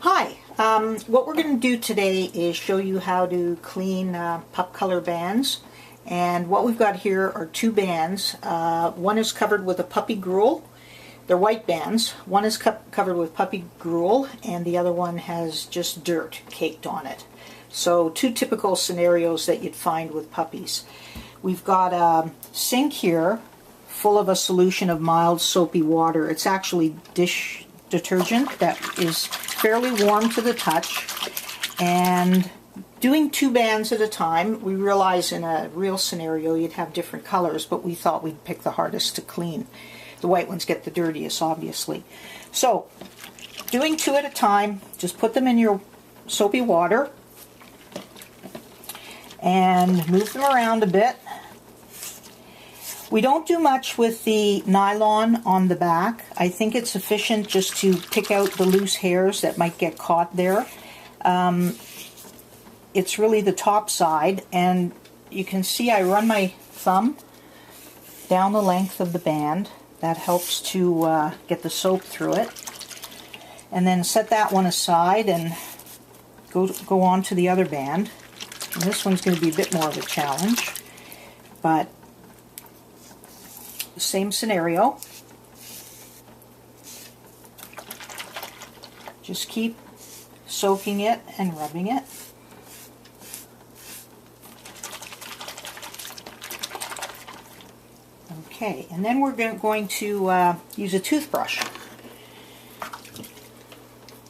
Hi, what we're going to do today is show you how to clean PUPCOLOR bands. And what we've got here are two bands. One is covered with a puppy gruel. They're white bands. One is covered with puppy gruel and the other one has just dirt caked on it. So two typical scenarios that you'd find with puppies. We've got a sink here full of a solution of mild soapy water. It's actually dish detergent that is fairly warm to the touch, and doing two bands at a time, we realize in a real scenario you'd have different colors, but we thought we'd pick the hardest to clean. The white ones get the dirtiest, obviously. So doing two at a time, just put them in your soapy water and move them around a bit. We don't do much with the nylon on the back. I think it's sufficient just to pick out the loose hairs that might get caught there. It's really the top side, and you can see I run my thumb down the length of the band. That helps to get the soap through it. And then set that one aside and go on to the other band. And this one's going to be a bit more of a challenge, but same scenario. Just keep soaking it and rubbing it. Okay, and then we're going to use a toothbrush.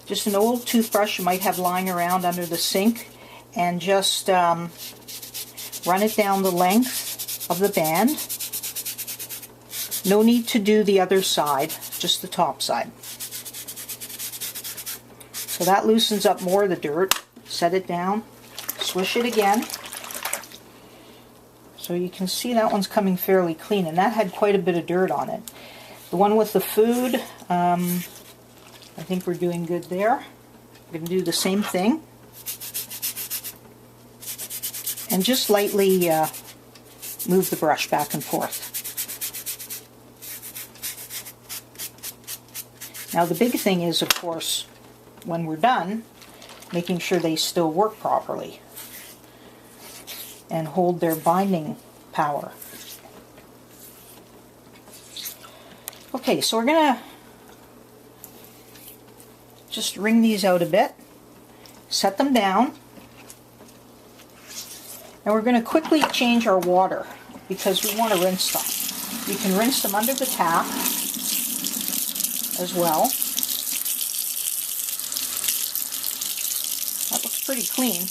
Just an old toothbrush you might have lying around under the sink, and just run it down the length of the band. No need to do the other side, just the top side. So that loosens up more of the dirt. Set it down, swish it again. So you can see that one's coming fairly clean, and that had quite a bit of dirt on it. The one with the food, I think we're doing good there. We're going to do the same thing. And just lightly move the brush back and forth. Now the big thing is, of course, when we're done, making sure they still work properly and hold their binding power. Okay, so we're going to just wring these out a bit, set them down, and we're going to quickly change our water because we want to rinse them. You can rinse them under the tap as well. That looks pretty clean.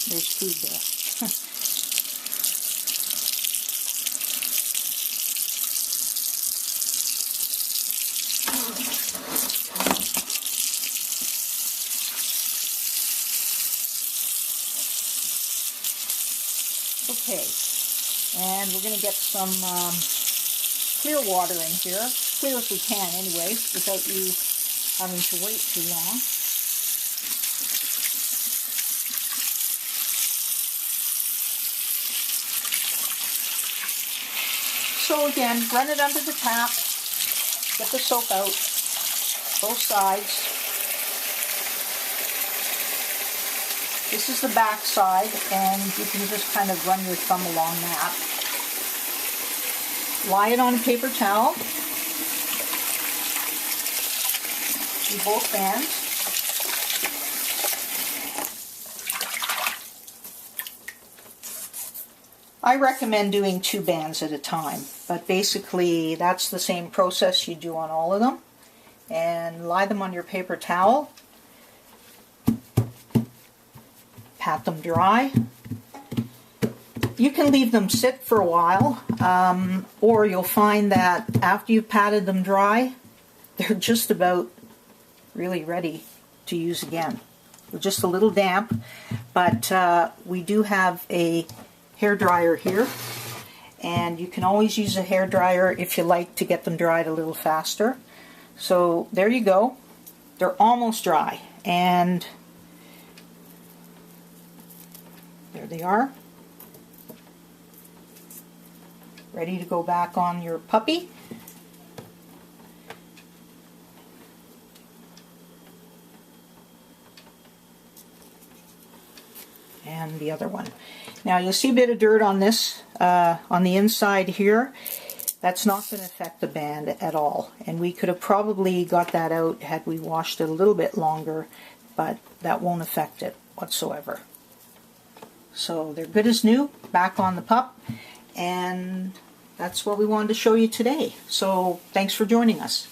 There's food there. Okay, and we're going to get some clear water in here, clear as we can anyway, without you having to wait too long. So again, run it under the tap, get the soap out, both sides. This is the back side, and you can just kind of run your thumb along that. Lie it on a paper towel. Do both bands. I recommend doing two bands at a time, but basically that's the same process you do on all of them. And lie them on your paper towel. Pat them dry. You can leave them sit for a while, or you'll find that after you've patted them dry, they're just about really ready to use again. They're just a little damp, but we do have a hair dryer here, and you can always use a hair dryer if you like to get them dried a little faster. So there you go. They're almost dry, and there they are. Ready to go back on your puppy. and the other one. Now you'll see a bit of dirt on this, on the inside here. That's not going to affect the band at all, and we could have probably got that out had we washed it a little bit longer, but that won't affect it whatsoever. So they're good as new, back on the pup, and that's what we wanted to show you today. So thanks for joining us.